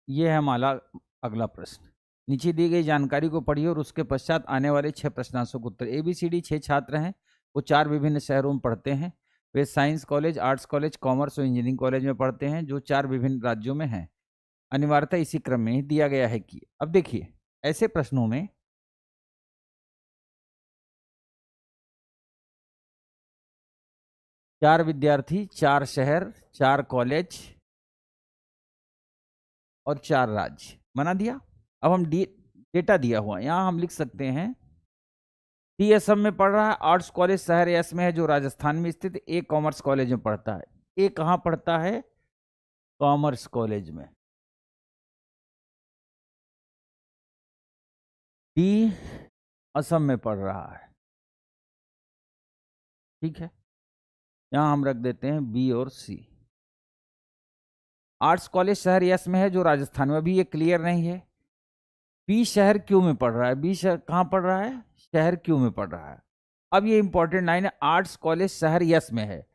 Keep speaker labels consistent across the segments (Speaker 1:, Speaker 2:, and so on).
Speaker 1: ये है हमारा अगला प्रश्न। नीचे दी गई जानकारी को पढ़िए और उसके पश्चात आने वाले 6 प्रश्नांशों को उत्तर। ABCD 6 छात्र हैं, वो 4 विभिन्न शहरों में पढ़ते हैं। वे science college, arts college, commerce और इंजीनियरिंग कॉलेज में पढ़ते हैं, जो 4 विभिन्न राज्यों में हैं। अनिवार्यतः इसी क्रम में ही दिया गया है कि अब देखिए ऐसे प्रश्नों में 4 विद्यार्थी, 4 शहर, 4 कॉलेज और 4 राज्य बना दिया। अब हम डेटा दिया हुआ यहां हम लिख सकते हैं डी असम में पढ़ रहा है, आर्ट्स कॉलेज शहर एस में है जो राजस्थान में स्थित। ए कॉमर्स कॉलेज में पढ़ता है। ए कहां पढ़ता है? कॉमर्स कॉलेज में। डी असम में पढ़ रहा है, ठीक है। यहां हम रख देते हैं बी और सी। आर्ट्स कॉलेज शहर यस में है जो राजस्थान में, अभी ये क्लियर नहीं है। बी शहर क्यू में पढ़ रहा है। बी शहर कहां पढ़ रहा है? शहर क्यू में पढ़ रहा है। अब ये इंपॉर्टेंट लाइन है, आर्ट्स कॉलेज शहर यस में है।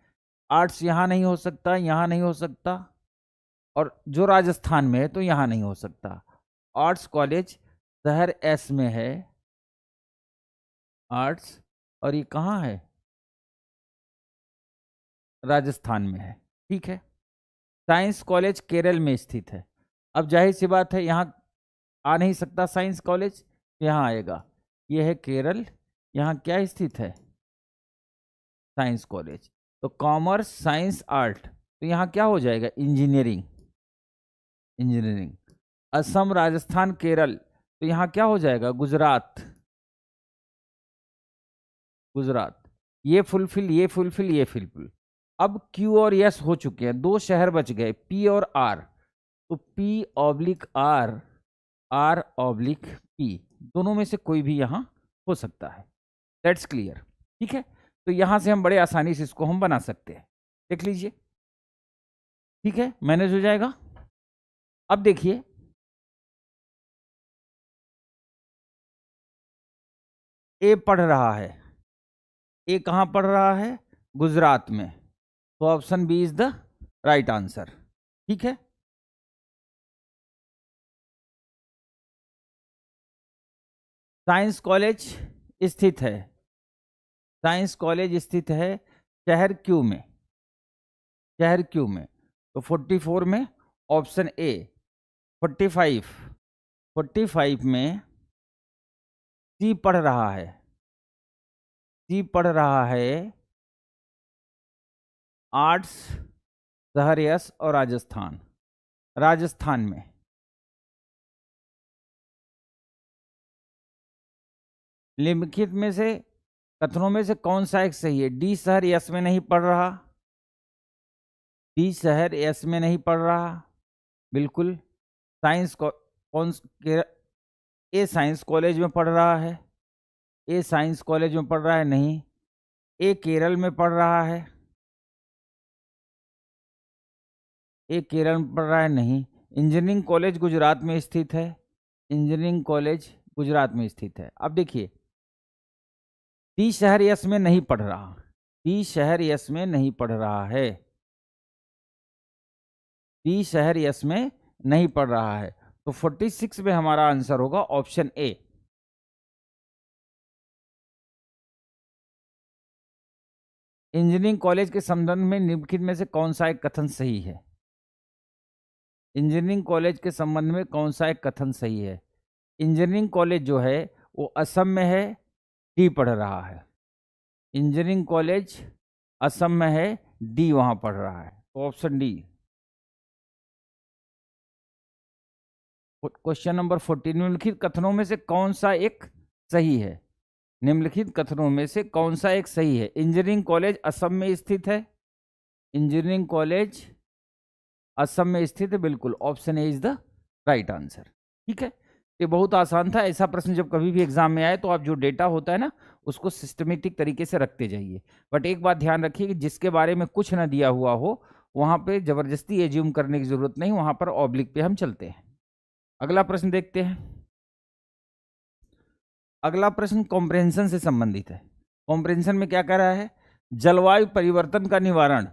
Speaker 1: आर्ट्स यहां नहीं हो सकता, यहां नहीं हो सकता, और जो राजस्थान में है तो यहां नहीं हो सकता। आर्ट्स कॉलेज शहर एस में है, आर्ट्स, और ये कहां है? राजस्थान में है, ठीक है। साइंस कॉलेज केरल में स्थित है। अब जाहिर सी बात है यहां आ नहीं सकता साइंस कॉलेज, यहां आएगा। यह है केरल, यहां क्या स्थित है? Science college. तो कॉमर्स, साइंस, आर्ट, तो यहां क्या हो जाएगा? इंजीनियरिंग। इंजीनियरिंग। असम, राजस्थान, केरल, तो यहां क्या हो जाएगा? गुजरात। गुजरात। ये फुलफिल, ये फुलफिल, ये फुलफिल। अब क्यू और यस हो चुके हैं, 2 शहर बच गए, पी और आर। तो P oblique R, R oblique P, दोनों में से कोई भी यहां हो सकता है। दैट्स क्लियर, ठीक है। तो यहां से हम बड़े आसानी से इसको हम बना सकते हैं, देख लीजिए, ठीक है, मैनेज हो जाएगा। अब देखिए ए पढ़ रहा है। ए कहां पढ़ रहा है? गुजरात में। तो option B is the right answer, ठीक है। साइंस कॉलेज स्थित है, साइंस कॉलेज स्थित है शहर क्यू में, शहर क्यू में। तो 44 में ऑप्शन ए। 45, 45 में सी पढ़ रहा है, सी पढ़ रहा है आर्ट्स शहर यस और राजस्थान, राजस्थान में। निम्नलिखित में से कथनों में से कौन सा एक सही है? डी शहर यस में नहीं पढ़ रहा, डी शहर यस में नहीं पढ़ रहा, बिल्कुल। साइंस कौन? ए साइंस कॉलेज में पढ़ रहा है, ए साइंस कॉलेज में पढ़ रहा है, नहीं। ए केरल में पढ़ रहा है, ए केरल में पढ़ रहा है, नहीं। इंजीनियरिंग कॉलेज गुजरात में स्थित है, इंजीनियरिंग कॉलेज गुजरात में स्थित है। अब देखिए डी शहर यस में नहीं पढ़ रहा, डी शहर यस में नहीं पढ़ रहा है, डी शहर यस में नहीं पढ़ रहा है। तो 46 में हमारा आंसर होगा ऑप्शन ए। इंजीनियरिंग कॉलेज के संबंध में निम्नलिखित में से कौन सा एक कथन सही है? इंजीनियरिंग कॉलेज के संबंध में कौन सा एक कथन सही है? इंजीनियरिंग कॉलेज जो है वो असम में है, डी पढ़ रहा है। इंजीनियरिंग कॉलेज असम में है, डी वहां पढ़ रहा है, तो ऑप्शन डी। क्वेश्चन नंबर 14, निम्नलिखित कथनों में से कौन सा एक सही है? निम्नलिखित कथनों में से कौन सा एक सही है? इंजीनियरिंग कॉलेज असम में स्थित है, इंजीनियरिंग कॉलेज असम में स्थित है, बिल्कुल option A is the right answer, ठीक है। ये बहुत आसान था। ऐसा प्रश्न जब कभी भी एग्जाम में आए तो आप जो डेटा होता है ना उसको सिस्टमेटिक तरीके से रखते जाइए। बट एक बात ध्यान रखिए कि जिसके बारे में कुछ ना दिया हुआ हो वहां पे जबरदस्ती एज्यूम करने की जरूरत नहीं, वहां पर ऑब्लिक पे हम चलते हैं। अगला प्रश्न देखते हैं। अगला प्रश्न कॉम्प्रेhension से संबंधित है। कॉम्प्रेhension में क्या कह रहा है? जलवायु परिवर्तन का निवारण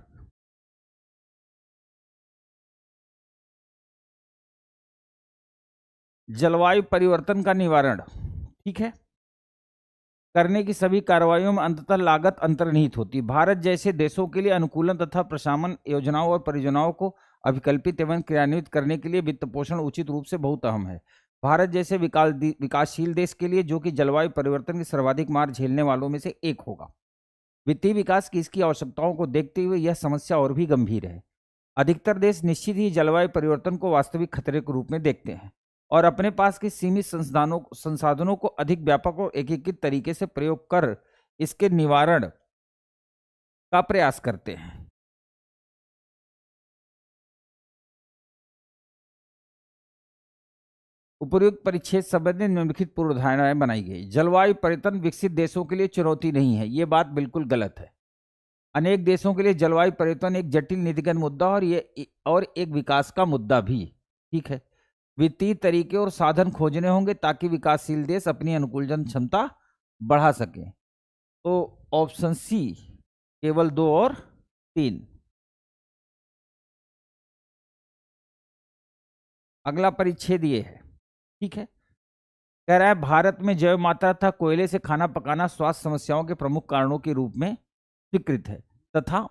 Speaker 1: जलवायु परिवर्तन का निवारण, ठीक है, करने की सभी कार्रवाइयों में अंततः लागत अंतर्निहित होती है। भारत जैसे देशों के लिए अनुकूलन तथा प्रशमन योजनाओं और परियोजनाओं को अभिकल्पित एवं क्रियान्वित करने के लिए वित्त पोषण उचित रूप से बहुत अहम है। भारत जैसे विकासशील देश के लिए, जो कि जलवायु परिवर्तन की सर्वाधिक मार झेलने वालों में से एक होगा, वित्तीय विकास की इसकी आवश्यकताओं को देखते हुए यह समस्या और भी गंभीर है। अधिकतर देश निश्चित ही जलवायु परिवर्तन को वास्तविक खतरे के रूप में देखते हैं और अपने पास के सीमित संसाधनों को अधिक व्यापक और एकीकृत तरीके से प्रयोग कर इसके निवारण का प्रयास करते हैं। उपयुक्त परिच्छेद संबंधी निम्नलिखित पूर्वधारणाएं बनाई गई। जलवायु परिवर्तन विकसित देशों के लिए चुनौती नहीं है, ये बात बिल्कुल गलत है। अनेक देशों के लिए जलवायु परिवर्तन एक जटिल नीतिगत मुद्दा और एक विकास का मुद्दा भी, ठीक है। वित्तीय तरीके और साधन खोजने होंगे ताकि विकासशील देश अपनी अनुकूलन क्षमता बढ़ा सकें। तो ऑप्शन सी केवल 2 और 3। अगला परिच्छेद ये है, ठीक है, कह रहा है भारत में जैव मात्रा तथा कोयले से खाना पकाना स्वास्थ्य समस्याओं के प्रमुख कारणों के रूप में स्वीकृत है तथा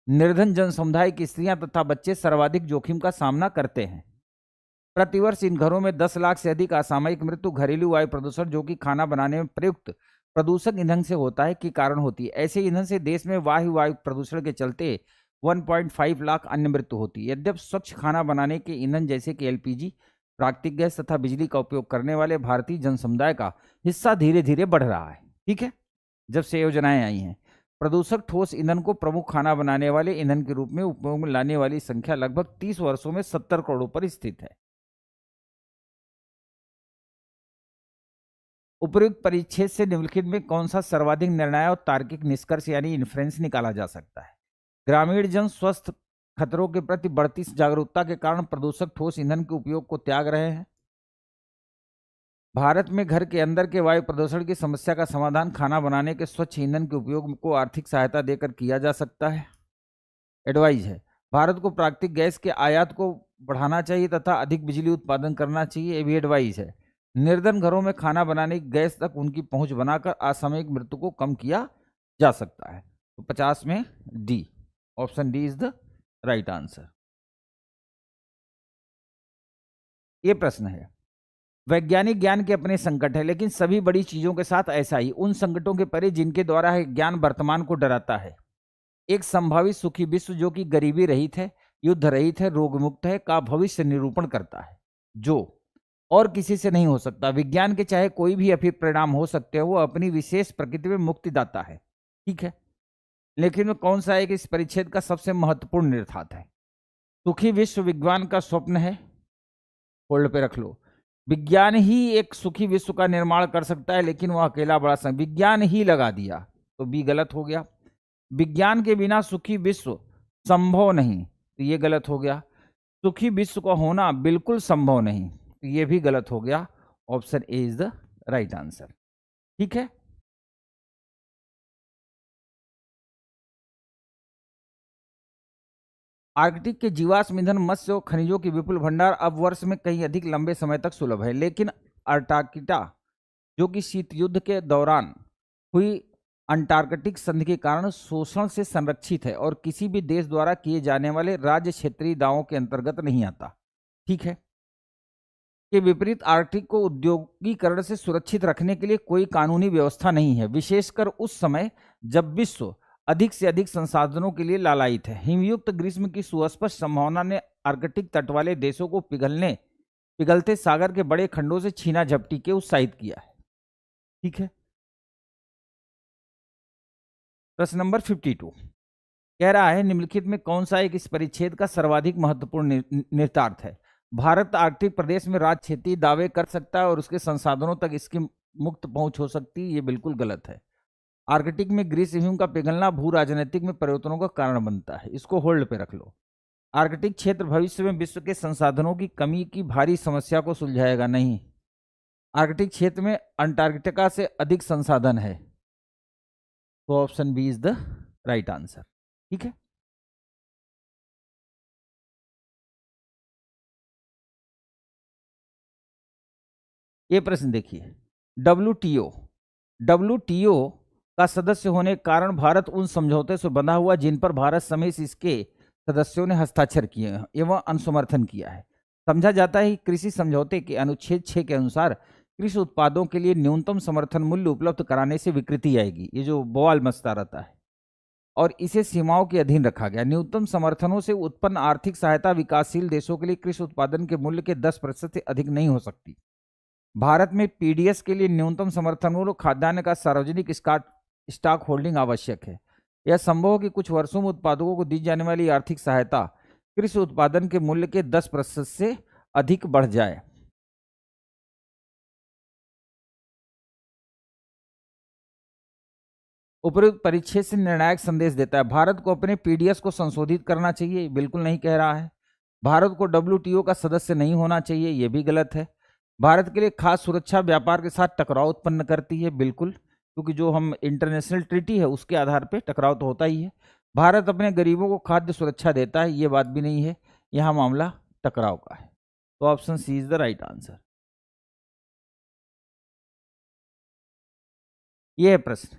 Speaker 1: निर्धन जन समुदाय की स्त्रियां तथा बच्चे सर्वाधिक जोखिम का सामना करते हैं। प्रतिवर्ष इन घरों में 10 लाख से अधिक असामयिक मृत्यु घरेलू वायु प्रदूषण, जो कि खाना बनाने में प्रयुक्त प्रदूषक ईंधन से होता है, के कारण होती है। ऐसे ईंधन से देश में वायु प्रदूषण के चलते 1.5 लाख अन्य मृत्यु होती है। यद्यपि स्वच्छ खाना बनाने के ईंधन जैसे कि एलपीजी, प्राकृतिक गैस तथा बिजली का उपयोग करने वाले भारतीय जन समुदाय का हिस्सा धीरे धीरे बढ़ रहा है, ठीक है, जब से योजनाएं आई हैं। प्रदूषक ठोस ईंधन को प्रमुख खाना बनाने वाले ईंधन के रूप में उपयोग में लाने वाली संख्या लगभग 30 वर्षों में 70 करोड़ पर स्थित है। उपयुक्त परिच्छेद से निम्नलिखित में कौन सा सर्वाधिक निर्णायक और तार्किक निष्कर्ष यानी इन्फ्रेंस निकाला जा सकता है? ग्रामीण जन स्वस्थ खतरों के प्रति बढ़ती जागरूकता के कारण प्रदूषक ठोस ईंधन के उपयोग को त्याग रहे हैं। भारत में घर के अंदर के वायु प्रदूषण की समस्या का समाधान खाना बनाने के स्वच्छ ईंधन के उपयोग को आर्थिक सहायता देकर किया जा सकता है। एडवाइज है, भारत को प्राकृतिक गैस के आयात को बढ़ाना चाहिए तथा अधिक बिजली उत्पादन करना चाहिए। ये भी एडवाइज है। निर्धन घरों में खाना बनाने की गैस तक उनकी पहुंच बनाकर असामयिक मृत्यु को कम किया जा सकता है। तो 50 में D, option D is the right answer. ये प्रश्न है, वैज्ञानिक ज्ञान के अपने संकट है, लेकिन सभी बड़ी चीजों के साथ ऐसा ही उन संकटों के परे जिनके द्वारा है ज्ञान वर्तमान को डराता है। एक संभावित सुखी विश्व जो कि गरीबी रहित है, युद्ध रहित है, रोग मुक्त है, का भविष्य निरूपण करता है, जो और किसी से नहीं हो सकता। विज्ञान के चाहे कोई भी परिणाम हो सकते हैं, वो अपनी विशेष प्रकृति में मुक्तिदाता है, ठीक है। लेकिन वो कौन सा एक इस परिच्छेद का सबसे महत्वपूर्ण निहितार्थ है? सुखी विश्व विज्ञान का स्वप्न है। होल्ड पे रख लो। विज्ञान ही एक सुखी विश्व का निर्माण कर सकता है, लेकिन वह अकेला बड़ा विज्ञान ही लगा दिया, तो बी गलत हो गया। विज्ञान के बिना सुखी विश्व संभव नहीं, तो ये गलत हो गया। सुखी विश्व का होना बिल्कुल संभव नहीं, तो ये भी गलत हो गया। Option A is the right answer, ठीक है। आर्कटिक के जीवाश्म ईंधन, मत्स्य और खनिजों की विपुल भंडार अब वर्ष में कहीं अधिक लंबे समय तक सुलभ है, लेकिन अंटार्कटिका, जो कि शीत युद्ध के दौरान हुई अंटार्कटिक संधि के कारण शोषण से संरक्षित है और किसी भी देश द्वारा किए जाने वाले राज्य क्षेत्रीय दावों के अंतर्गत नहीं आता, ठीक है। के विपरीत आर्कटिक को औद्योगिकरण से सुरक्षित रखने के लिए कोई कानूनी व्यवस्था नहीं है, विशेषकर उस समय जब विश्व अधिक से अधिक संसाधनों के लिए लालायित है। हिमयुक्त ग्रीष्म की सुस्पष्ट संभावना ने आर्कटिक तट वाले देशों को पिघलते सागर के बड़े खंडों से छीना झपटी के उत्साहित किया है, ठीक है। प्रश्न नंबर 52 कह रहा है, निम्नलिखित में कौन सा एक इस परिच्छेद का सर्वाधिक महत्वपूर्ण निहितार्थ है? भारत आर्कटिक प्रदेश में राज्य क्षेत्रीय दावे कर सकता है और उसके संसाधनों तक इसकी मुक्त पहुंच हो सकती है। ये बिल्कुल गलत है। आर्कटिक में ग्रीष्म हिम का पिघलना भू राजनीतिक में परिवर्तनों का कारण बनता है, इसको होल्ड पे रख लो। आर्कटिक क्षेत्र भविष्य में विश्व के संसाधनों की कमी की भारी समस्या को सुलझाएगा नहीं। आर्कटिक क्षेत्र में अंटार्कटिका से अधिक संसाधन है, तो option B is the right answer, ठीक है। ये प्रश्न देखिए, डब्ल्यूटीओ का सदस्य होने के कारण भारत उन समझौते से बंधा हुआ जिन पर भारत समेत इसके सदस्यों ने हस्ताक्षर किए हैं एवं अनुसमर्थन किया है। समझा जाता है कि कृषि समझौते के अनुच्छेद 6 के अनुसार कृषि उत्पादों के लिए न्यूनतम समर्थन मूल्य उपलब्ध कराने से विकृति आएगी, ये जो बवाल मचता रहता है, और इसे सीमाओं के अधीन रखा गया। न्यूनतम समर्थनों से उत्पन्न आर्थिक सहायता विकासशील देशों के लिए कृषि उत्पादन के मूल्य के 10% से अधिक नहीं हो सकती। भारत में पीडीएस के लिए न्यूनतम समर्थन मूल्य खाद्यान्न का सार्वजनिक स्टॉक होल्डिंग आवश्यक है। यह संभव है कि कुछ वर्षों में उत्पादकों को दी जाने वाली आर्थिक सहायता कृषि उत्पादन के मूल्य के 10% से अधिक बढ़ जाए। उपरोक्त परिच्छेद से निर्णायक संदेश देता है। भारत को अपने पीडीएस को संशोधित करना चाहिए, बिल्कुल नहीं कह रहा है। भारत को डब्ल्यूटीओ का सदस्य नहीं होना चाहिए, यह भी गलत है। भारत के लिए खाद्य सुरक्षा व्यापार के साथ टकराव उत्पन्न करती है, बिल्कुल, क्योंकि जो हम इंटरनेशनल ट्रीटी है उसके आधार पर टकराव तो होता ही है। भारत अपने गरीबों को खाद्य सुरक्षा देता है, ये बात भी नहीं है। यहां मामला टकराव का है, तो option C is the right answer. यह है प्रश्न,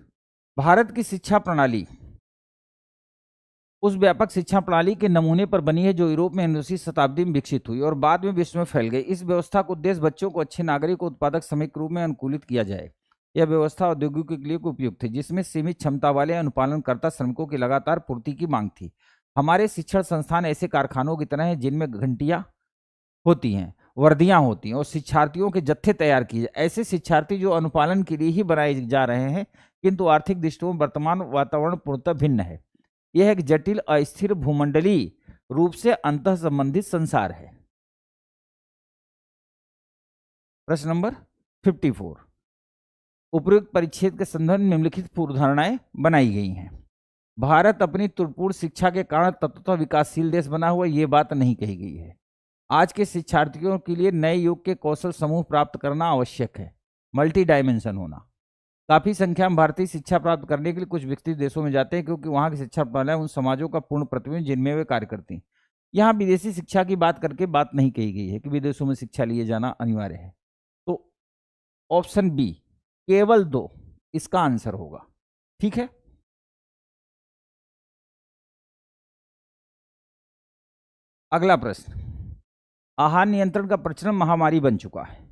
Speaker 1: भारत की शिक्षा प्रणाली उस व्यापक शिक्षा प्रणाली के नमूने पर बनी है जो यूरोप में 19वीं शताब्दी में विकसित हुई और बाद में विश्व में फैल गई। इस व्यवस्था का उद्देश्य बच्चों को अच्छे नागरिक उत्पादक श्रमिक रूप में अनुकूलित किया जाए। यह व्यवस्था औद्योगिक के लिए उपयुक्त थी, जिसमें सीमित क्षमता वाले अनुपालनकर्ता श्रमिकों की लगातार पूर्ति की मांग थी। हमारे शिक्षण संस्थान ऐसे कारखानों की तरह हैं जिनमें घंटियां होती हैं, वर्दियां होती हैं और शिक्षार्थियों के जत्थे तैयार किए जाए। ऐसे शिक्षार्थी जो अनुपालन के लिए ही बनाए जा रहे हैं, किंतु आर्थिक दृष्टिकोण वर्तमान वातावरण पूर्णतः भिन्न है। यह एक जटिल अस्थिर भूमंडलीय रूप से अंतः संबंधित संसार है। प्रश्न नंबर 54, उपरोक्त परिच्छेद के संदर्भ में निम्नलिखित पूर्वधारणाएं बनाई गई हैं। भारत अपनी त्रुटिपूर्ण शिक्षा के कारण तत्वतः विकासशील देश बना हुआ, ये बात नहीं कही गई है। आज के शिक्षार्थियों के लिए नए युग के कौशल समूह प्राप्त करना आवश्यक है, मल्टी डायमेंशन होना। काफी संख्या में भारतीय शिक्षा प्राप्त करने के लिए कुछ विकसित देशों में जाते हैं, क्योंकि वहां की शिक्षा प्रणाली उन समाजों का पूर्ण प्रतिबिंब जिनमें वे कार्य करती हैं। यहाँ विदेशी शिक्षा की बात करके बात नहीं कही गई है कि विदेशों में शिक्षा लिए जाना अनिवार्य है। तो ऑप्शन बी केवल 2 इसका आंसर होगा, ठीक है। अगला प्रश्न, आहार नियंत्रण का प्रचलन महामारी बन चुका है।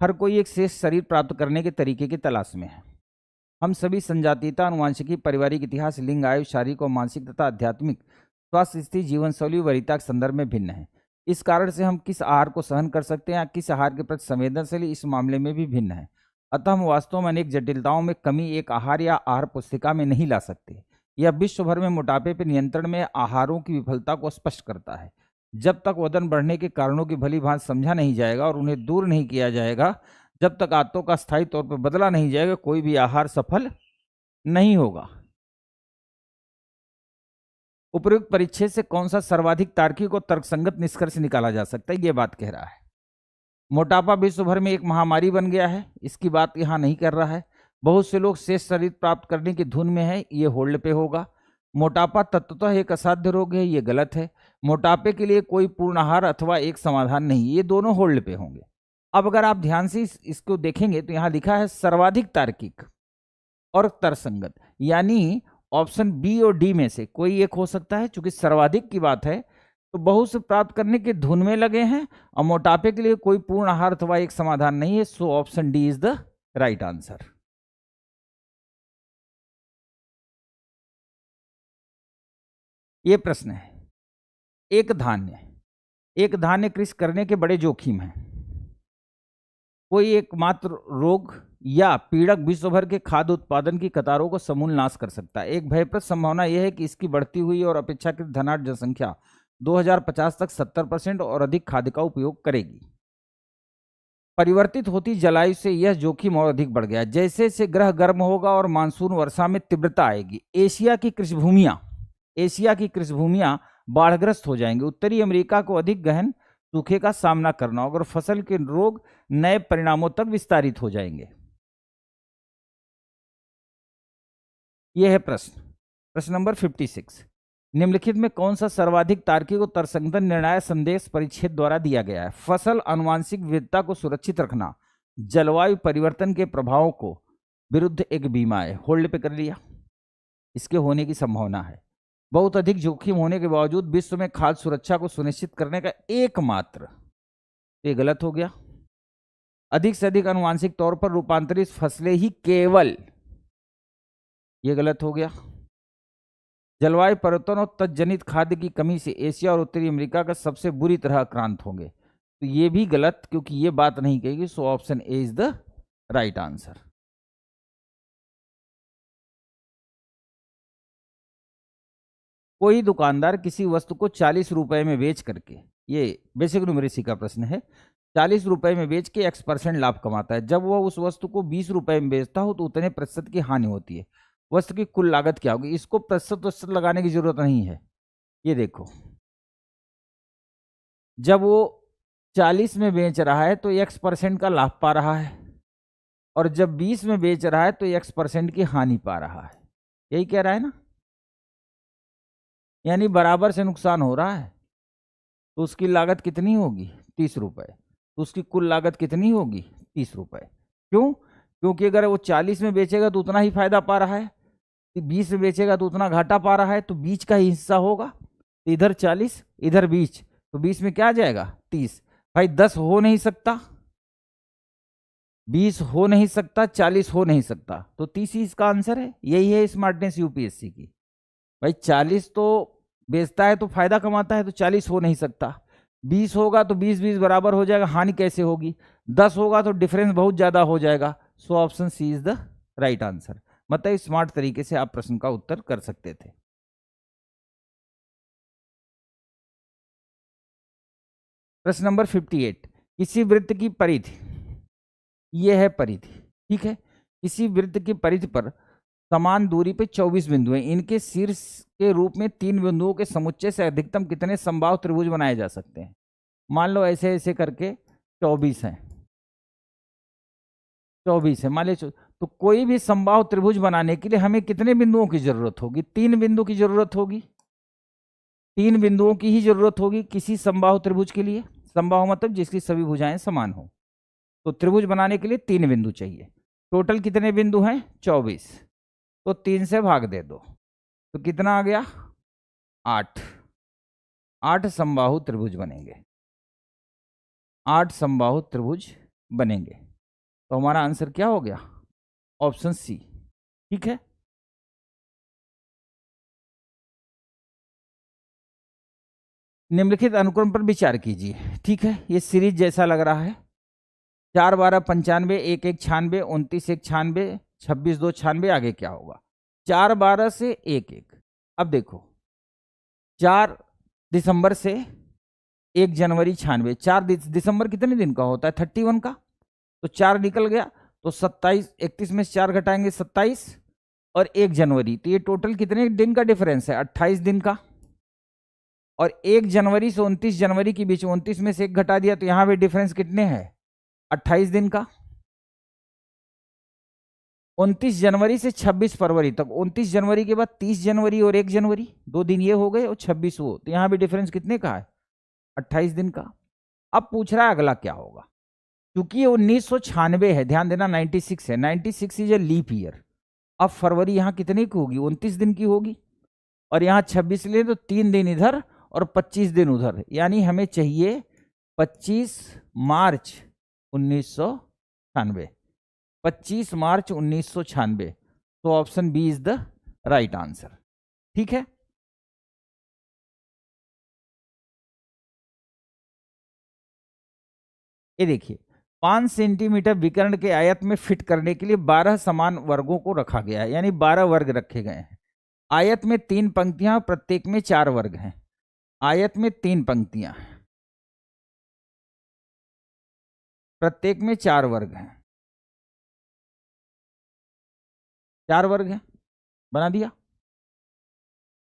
Speaker 1: हर कोई एक शेष शरीर प्राप्त करने के तरीके की तलाश में है। हम सभी संजातीयता, आनुवंशिकी, पारिवारिक इतिहास, लिंग, आयु, शारीरिक और मानसिक तथा आध्यात्मिक स्वास्थ्य स्थिति, जीवन शैली, वरीयता के संदर्भ में भिन्न हैं। इस कारण से हम किस आहार को सहन कर सकते हैं या किस आहार के प्रति संवेदनशील, इस मामले में भी भिन्न है। अतः हम वास्तव में अनेक जटिलताओं में कमी एक आहार या आहार पुस्तिका में नहीं ला सकते। यह विश्व भर में मोटापे पर नियंत्रण में आहारों की विफलता को स्पष्ट करता है। जब तक वजन बढ़ने के कारणों की भली भांति समझा नहीं जाएगा और उन्हें दूर नहीं किया जाएगा, जब तक आदतों का स्थायी तौर पर बदला नहीं जाएगा, कोई भी आहार सफल नहीं होगा। उपरोक्त परिच्छेद से कौन सा सर्वाधिक तार्किक और तर्कसंगत निष्कर्ष निकाला जा सकता है, यह बात कह रहा है। मोटापा विश्व भर में एक महामारी बन गया है, इसकी बात यहां नहीं कर रहा है। बहुत से लोग शेष शरीर प्राप्त करने की धुन में है, ये होल्ड पे होगा। मोटापा तत्वतः एक असाध्य रोग है, ये गलत है। मोटापे के लिए कोई पूर्ण आहार अथवा एक समाधान नहीं, ये दोनों होल्ड पे होंगे। अब अगर आप ध्यान से इसको देखेंगे तो यहां लिखा है सर्वाधिक तार्किक और तर्कसंगत, यानी ऑप्शन बी और डी में से कोई एक हो सकता है। चूंकि सर्वाधिक की बात है तो बहुत से प्राप्त करने के धुन में लगे हैं और मोटापे के लिए कोई पूर्ण आहार अथवा एक समाधान नहीं है। So option D is the right answer. ये प्रश्न है, एक धान्य कृषि करने के बड़े जोखिम हैं। कोई एकमात्र रोग या पीड़क विश्व भर के खाद्य उत्पादन की कतारों को समूल नाश कर सकता है। एक भयप्रद संभावना यह है कि इसकी बढ़ती हुई और अपेक्षाकृत धनाढ्य जनसंख्या 2050 तक 70% और अधिक खाद्य का उपयोग करेगी। परिवर्तित होती जलवायु से यह जोखिम और अधिक बढ़ गया। जैसे जैसे ग्रह गर्म होगा और मानसून वर्षा में तीव्रता आएगी, एशिया की कृषिभूमियां बाढ़ग्रस्त हो जाएंगी। उत्तरी अमेरिका को अधिक गहन सूखे का सामना करना होगा और फसल के रोग नए परिणामों तक विस्तारित हो जाएंगे। यह है प्रश्न नंबर 56। निम्नलिखित में कौन सा सर्वाधिक तार्किक और तर्कसंगत निर्णायक संदेश परिच्छेद द्वारा दिया गया है। फसल आनुवांशिक विविधता को सुरक्षित रखना जलवायु परिवर्तन के प्रभावों को विरुद्ध एक बीमा है। होल्ड पे कर लिया, इसके होने की संभावना है। बहुत अधिक जोखिम होने के बावजूद विश्व में खाद्य सुरक्षा को सुनिश्चित करने का एकमात्र, ये गलत हो गया। अधिक से अधिक आनुवांशिक तौर पर रूपांतरित फसलें ही केवल, ये गलत हो गया। जलवायु परिवर्तन और तत्जनित खाद्य की कमी से एशिया और उत्तरी अमेरिका का सबसे बुरी तरह आक्रांत होंगे, तो ये भी गलत, क्योंकि ये बात नहीं कहेगी। So option A is the right answer. कोई दुकानदार किसी वस्तु को 40 रुपए में बेच करके, ये बेसिक न्यूमेरेसी का प्रश्न है, 40 रुपए में बेच के X% लाभ कमाता है। जब वह उस वस्तु को 20 रुपए में बेचता हो तो उतने प्रतिशत की हानि होती है। वस्तु की कुल लागत क्या होगी? इसको प्रतिशत लगाने की जरूरत नहीं है। ये देखो, जब वो 40 में बेच रहा है तो X% का लाभ पा रहा है, और जब 20 में बेच रहा है तो X% की हानि पा रहा है। यही कह रहा है ना, यानी बराबर से नुकसान हो रहा है। तो उसकी लागत कितनी होगी? 30 रुपए। तो उसकी कुल लागत कितनी होगी? 30 रुपए। क्यों? क्योंकि अगर वो 40 में बेचेगा तो उतना ही फायदा पा रहा है, 20 में बेचेगा तो उतना घाटा पा रहा है, तो बीच का ही हिस्सा होगा। तो इधर 40 इधर 20, तो 20 में क्या आ जाएगा? 30। भाई 10 हो नहीं सकता, 20 हो नहीं सकता, 40 हो नहीं सकता, तो 30 ही इसका आंसर है। यही है स्मार्टनेस यूपीएससी की। भाई 40 तो बेचता है तो फायदा कमाता है, तो 40 हो नहीं सकता। 20 होगा तो 20-20 बराबर हो जाएगा, हानि कैसे होगी? 10 होगा तो डिफरेंस बहुत ज्यादा हो जाएगा। So option C is the right answer. मतलब स्मार्ट तरीके से आप प्रश्न का उत्तर कर सकते थे। प्रश्न नंबर 58, किसी वृत्त की परिधि, यह है परिधि, ठीक है। किसी वृत्त की परिधि पर समान दूरी पे 24 बिंदु हैं। इनके शीर्ष के रूप में 3 बिंदुओं के समुच्चय से अधिकतम कितने समबाहु त्रिभुज बनाए जा सकते हैं? मान लो ऐसे ऐसे करके 24 हैं, 24 है मान लीजिए। तो कोई भी समबाहु त्रिभुज बनाने के लिए हमें कितने बिंदुओं की जरूरत होगी? 3 बिंदु की जरूरत होगी। 3 बिंदुओं की ही जरूरत होगी किसी समबाहु त्रिभुज के लिए। समबाहु मतलब जिसकी सभी भुजाएं समान हो। तो त्रिभुज बनाने के लिए 3 बिंदु चाहिए। टोटल कितने बिंदु हैं? 24। तो 3 से भाग दे दो, तो कितना आ गया? 8। 8 समबाहु त्रिभुज बनेंगे, 8 समबाहु त्रिभुज बनेंगे। तो हमारा आंसर क्या हो गया? ऑप्शन सी, ठीक है। निम्नलिखित अनुक्रम पर विचार कीजिए, ठीक है। ये सीरीज जैसा लग रहा है। 4 12 95, 1 1 96, 29 1 96, 26 2 96। आगे क्या होगा? 4 12 से 1 1। अब देखो, 4 दिसंबर से 1 जनवरी 96। 4 दिसंबर कितने दिन का होता है? 31 का। तो 4 निकल गया, तो 27, 31 में से 4 घटाएंगे 27, और 1 जनवरी, तो ये टोटल कितने दिन का डिफरेंस है? 28 दिन का। और 1 जनवरी से 29 जनवरी के बीच 29 में से 1 घटा दिया, तो यहां पे डिफरेंस कितने हैं? 28 दिन का। 29 जनवरी से 26 फरवरी तक, 29 जनवरी के बाद 30 जनवरी और 1 जनवरी, 2 दिन ये हो गए, और 26 वो, तो यहां भी डिफरेंस कितने का है? 28 दिन का। अब पूछ रहा है अगला क्या होगा, क्योंकि 1996 है, ध्यान देना 96 है, 96 इज ए लीप ईयर। अब फरवरी यहां कितने की होगी? 29 दिन की होगी, और यहां 26 ले तो 3 दिन इधर और 25 दिन उधर, यानी हमें चाहिए 25 मार्च 1996। 25 मार्च 1996। तो option B is the right answer, ठीक है। ये देखिए, 5 सेंटीमीटर विकर्ण के आयत में फिट करने के लिए 12 समान वर्गों को रखा गया है, यानी 12 वर्ग रखे गए हैं। आयत में 3 पंक्तियां, प्रत्येक में 4 वर्ग हैं। आयत में 3 पंक्तियां, प्रत्येक में 4 वर्ग हैं। 4 वर्ग हैं, बना दिया।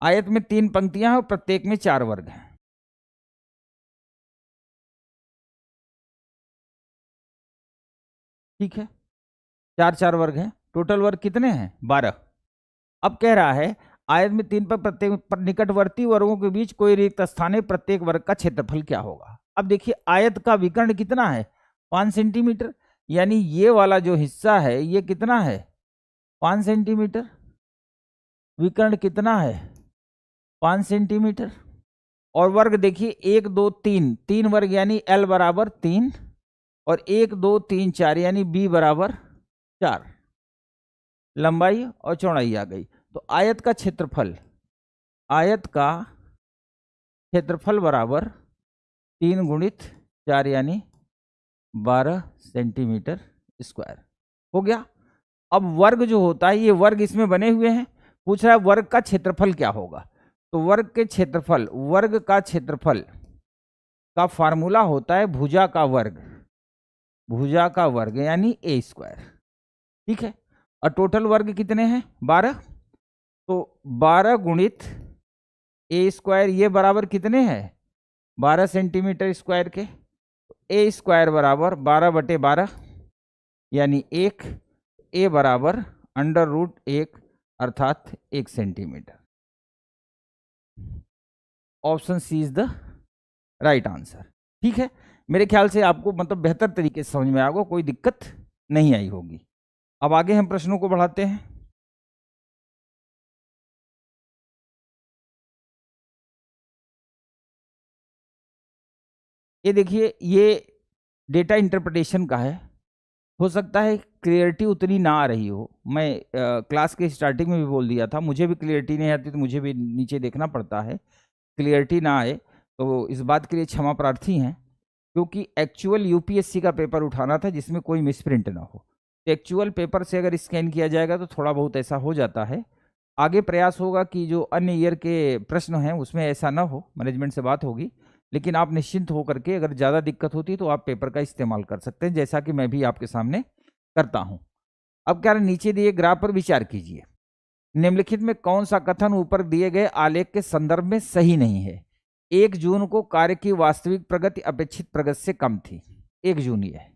Speaker 1: आयत में 3 पंक्तियां हैं और प्रत्येक में 4 वर्ग हैं। ठीक है, 4-4 वर्ग हैं। टोटल वर्ग कितने हैं? 12। अब कह रहा है आयत में 3 पर प्रत्येक निकटवर्ती वर्गों के बीच कोई रिक्त स्थान है, प्रत्येक वर्ग का क्षेत्रफल क्या होगा? अब देखिए, आयत का विकर्ण कितना है? 5 सेंटीमीटर। यानी ये वाला जो हिस्सा है ये कितना है 5 सेंटीमीटर, विकर्ण कितना है 5 सेंटीमीटर, और वर्ग देखिए 1 2 3, 3 वर्ग यानी L बराबर 3, और 1 2 3 4 यानी B बराबर 4, लंबाई और चौड़ाई आ गई। तो आयत का क्षेत्रफल, आयत का क्षेत्रफल बराबर 3 गुणित 4 यानी 12 सेंटीमीटर स्क्वायर हो गया। अब वर्ग जो होता है, ये वर्ग इसमें बने हुए हैं, पूछ रहा है वर्ग का क्षेत्रफल क्या होगा। तो वर्ग के क्षेत्रफल, वर्ग का क्षेत्रफल का फार्मूला होता है भुजा का वर्ग, भुजा का वर्ग यानी ए स्क्वायर, ठीक है। और टोटल वर्ग कितने हैं 12, तो 12 गुणित ए स्क्वायर, ये बराबर कितने हैं 12 सेंटीमीटर स्क्वायर के। ए स्क्वायर बराबर 12/12 यानी 1, ए बराबर √1 अर्थात 1 centimetre. Option C is the right answer, ठीक है। मेरे ख्याल से आपको मतलब बेहतर तरीके से समझ में आएगा, कोई दिक्कत नहीं आई होगी। अब आगे हम प्रश्नों को बढ़ाते हैं। ये देखिए, ये डेटा इंटरप्रिटेशन का है, हो सकता है क्लियरिटी उतनी ना आ रही हो। मैं क्लास के स्टार्टिंग में भी बोल दिया था, मुझे भी क्लियरिटी नहीं आती तो मुझे भी नीचे देखना पड़ता है, क्लियरिटी ना आए तो इस बात के लिए क्षमा प्रार्थी हैं, क्योंकि एक्चुअल यूपीएससी का पेपर उठाना था जिसमें कोई मिसप्रिंट ना हो। तो एक्चुअल पेपर से अगर स्कैन किया जाएगा तो थोड़ा बहुत ऐसा हो जाता है। आगे प्रयास होगा कि जो अन्य ईयर के प्रश्न हैं उसमें ऐसा ना हो, मैनेजमेंट से बात होगी। लेकिन आप निश्चिंत होकर के अगर ज़्यादा दिक्कत होती तो आप पेपर का इस्तेमाल कर सकते हैं, जैसा कि मैं भी आपके सामने करता हूं। अब क्या नीचे दिए ग्राफ पर विचार कीजिए। निम्नलिखित में कौन सा कथन ऊपर दिए गए आलेख के संदर्भ में सही नहीं है। 1 जून को कार्य की वास्तविक प्रगति अपेक्षित प्रगति से कम थी। 1 जून ये है,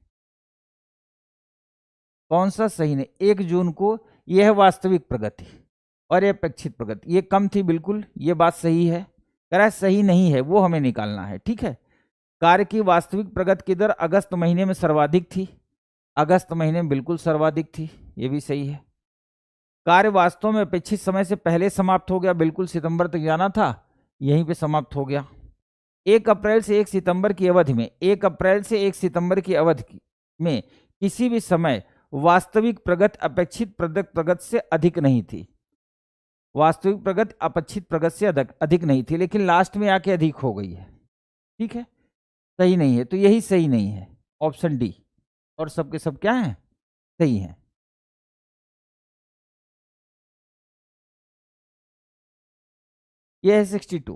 Speaker 1: कौन सा सही नहीं। 1 जून को यह है वास्तविक प्रगति और यह अपेक्षित प्रगति, ये कम थी, बिल्कुल ये बात सही है। कह रहा है सही नहीं है, वो हमें निकालना है, ठीक है। कार्य की वास्तविक प्रगति की दर अगस्त महीने में सर्वाधिक थी, अगस्त महीने में बिल्कुल सर्वाधिक थी, ये भी सही है। कार्य वास्तव में अपेक्षित समय से पहले समाप्त हो गया, बिल्कुल सितंबर तक जाना था, यहीं पे समाप्त हो गया। 1 अप्रैल से 1 सितंबर की अवधि में, 1 अप्रैल से 1 सितंबर की अवधि में किसी भी समय वास्तविक प्रगति अपेक्षित प्रगति से अधिक नहीं थी, वास्तविक प्रगति अपेक्षित प्रगति से अधिक नहीं थी, लेकिन लास्ट में आके अधिक हो गई है, ठीक है। सही नहीं है, तो यही सही नहीं है, ऑप्शन डी, और सबके सब क्या है सही है। यह है 62।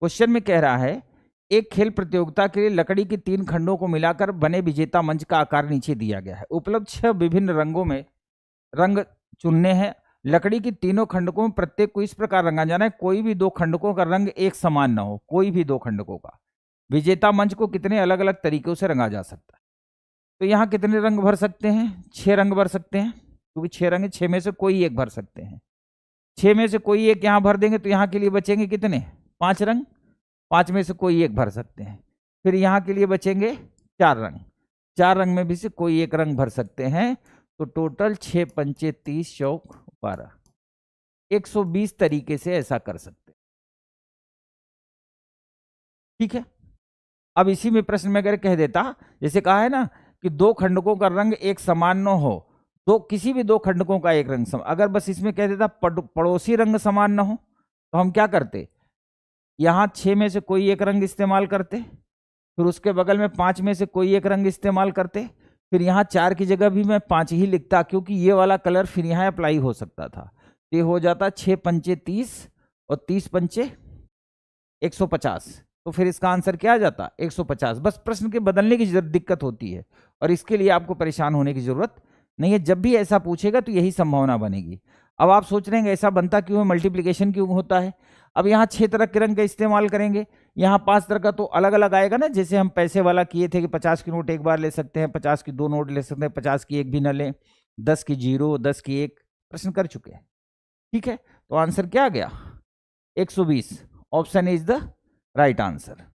Speaker 1: क्वेश्चन में कह रहा है एक खेल प्रतियोगिता के लिए लकड़ी के 3 खंडों को मिलाकर बने विजेता मंच का आकार नीचे दिया गया है। उपलब्ध 6 विभिन्न रंगों में रंग चुनने हैं। लकड़ी की तीनों खंडकों में प्रत्येक को इस प्रकार रंगा जाना है कोई भी 2 खंडकों का रंग एक समान ना हो, कोई भी 2 खंडकों का। विजेता मंच को कितने अलग अलग तरीकों से रंगा जा सकता है। तो यहाँ कितने रंग भर सकते हैं 6 रंग भर सकते हैं, क्योंकि 6 रंग, 6 में से कोई एक भर सकते हैं। 6 में से कोई एक यहाँ भर देंगे तो यहाँ के लिए बचेंगे कितने 5 रंग, 5 में से कोई एक भर सकते हैं। फिर यहाँ के लिए बचेंगे 4 रंग, 4 रंग में भी से कोई एक रंग भर सकते हैं। तो टोटल 6 पंचे 30 चौक 12, 120 तरीके से ऐसा कर सकते हैं, ठीक है। अब इसी में प्रश्न में अगर कह देता, जैसे कहा है ना कि 2 खंडकों का रंग एक समान न हो, तो किसी भी 2 खंडकों का एक रंग समान, अगर बस इसमें कह देता पड़ोसी रंग समान न हो तो हम क्या करते, यहाँ 6 में से कोई एक रंग इस्तेमाल करते, फिर उसके बगल में 5 में से कोई एक रंग इस्तेमाल करते, फिर यहाँ 4 की जगह भी मैं 5 ही लिखता, क्योंकि ये वाला कलर फिर यहाँ अप्लाई हो सकता था। ये हो जाता 6 पंचे 30 और 30 पंचे 150, तो फिर इसका आंसर क्या आ जाता 150। बस प्रश्न के बदलने की दिक्कत होती है, और इसके लिए आपको परेशान होने की जरूरत नहीं है। जब भी ऐसा पूछेगा तो यही संभावना बनेगी। अब आप सोच रहे हैं ऐसा बनता क्यों है, मल्टीप्लीकेशन क्यों होता है। अब यहाँ 6 तरह के रंग का इस्तेमाल करेंगे, यहाँ 5 तरह का तो अलग अलग आएगा ना। जैसे हम पैसे वाला किए थे कि 50 की नोट एक बार ले सकते हैं, 50 की 2 नोट ले सकते हैं, 50 की एक भी न लें, 10 की 0, 10 की 1, प्रश्न कर चुके हैं, ठीक है। तो आंसर क्या आ गया 120। Option is the right answer.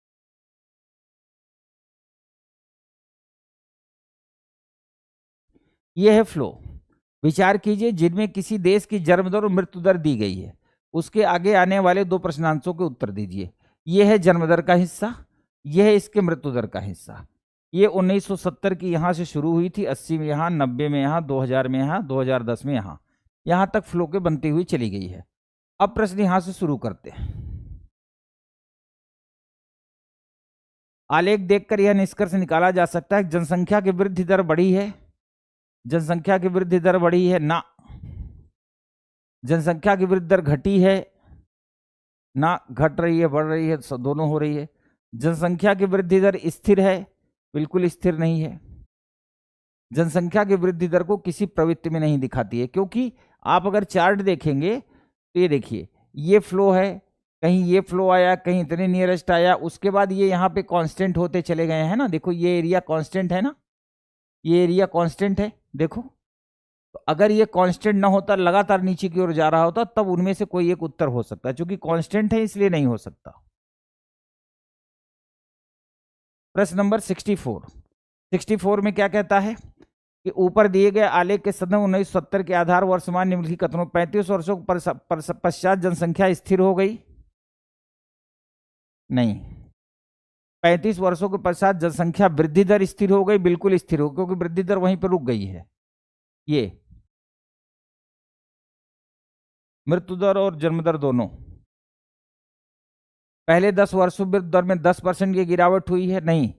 Speaker 1: ये है फ्लो। विचार कीजिए, जिनमें किसी देश की जन्म दर और मृत्यु दर दी गई है, उसके आगे आने वाले दो प्रश्नांशों के उत्तर दीजिए। ये है जन्म दर का हिस्सा, यह है इसके मृत्यु दर का हिस्सा। ये 1970 की यहाँ से शुरू हुई थी, 80 में यहाँ, 90 में यहाँ, 2000 में यहाँ, 2010 में यहाँ तक फ्लो के बनती हुई चली गई है। अब प्रश्न यहां से शुरू करते हैं। आलेख देखकर यह निष्कर्ष निकाला जा सकता है कि जनसंख्या की वृद्धि दर बढ़ी है। जनसंख्या की वृद्धि दर बढ़ी है ना, जनसंख्या की वृद्धि दर घटी है ना, घट रही है, बढ़ रही है, दोनों हो रही है। जनसंख्या की वृद्धि दर स्थिर है, बिल्कुल स्थिर नहीं है। जनसंख्या की वृद्धि दर को किसी प्रवृत्ति में नहीं दिखाती है, क्योंकि आप अगर चार्ट देखेंगे तो ये देखिए, ये फ्लो है, कहीं ये फ्लो आया, कहीं इतने नियरेस्ट आया, उसके बाद ये यहाँ पे कांस्टेंट होते चले गए हैं ना। देखो ये एरिया कांस्टेंट है ना, ये एरिया कांस्टेंट है, देखो। तो अगर ये कांस्टेंट ना होता, लगातार नीचे की ओर जा रहा होता, तब उनमें से कोई एक उत्तर हो सकता है। चूंकि कांस्टेंट है इसलिए नहीं हो सकता। प्रश्न नंबर 64 में क्या कहता है कि ऊपर दिए गए आलेख के सन 1970 के आधार वर्षमान निम्नलिखित कथनों 35 वर्षों पश्चात जनसंख्या स्थिर हो गई? नहीं। 35 वर्षों के पश्चात जनसंख्या वृद्धि दर स्थिर हो गई? बिल्कुल स्थिर हो, क्योंकि वृद्धि दर वहीं पर रुक गई है। ये मृत्यु दर और जन्म दर दोनों, पहले 10 वर्षों में दर में 10% की गिरावट हुई है? नहीं,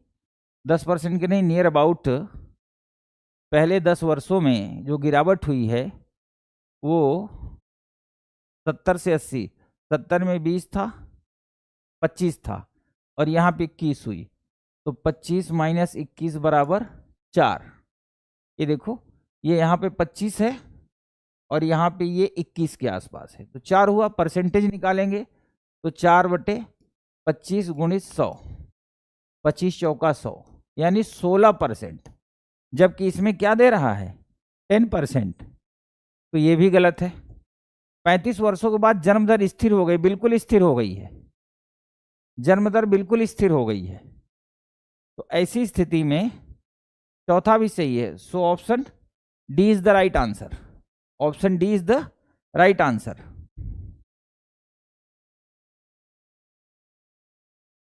Speaker 1: 10% की नहीं, नियर अबाउट पहले 10 वर्षों में जो गिरावट हुई है वो 70 से 80, 70 में 20 था, 25 था, और यहाँ पे 21 हुई, तो 25 माइनस 21 बराबर 4। ये देखो, ये यहाँ पे 25 है और यहाँ पे ये 21 के आसपास है, तो 4 हुआ। परसेंटेज निकालेंगे तो 4/25 गुणित 100, 25 चौका 100, यानी 16%। जबकि इसमें क्या दे रहा है? 10%। तो ये भी गलत है। 35 वर्षों के बाद जन्म दर स्थिर हो गई? बिल्कुल स्थिर हो गई है, जन्म दर बिल्कुल स्थिर हो गई है। तो ऐसी स्थिति में चौथा भी सही है। So option D is the right answer. Option D is the right answer.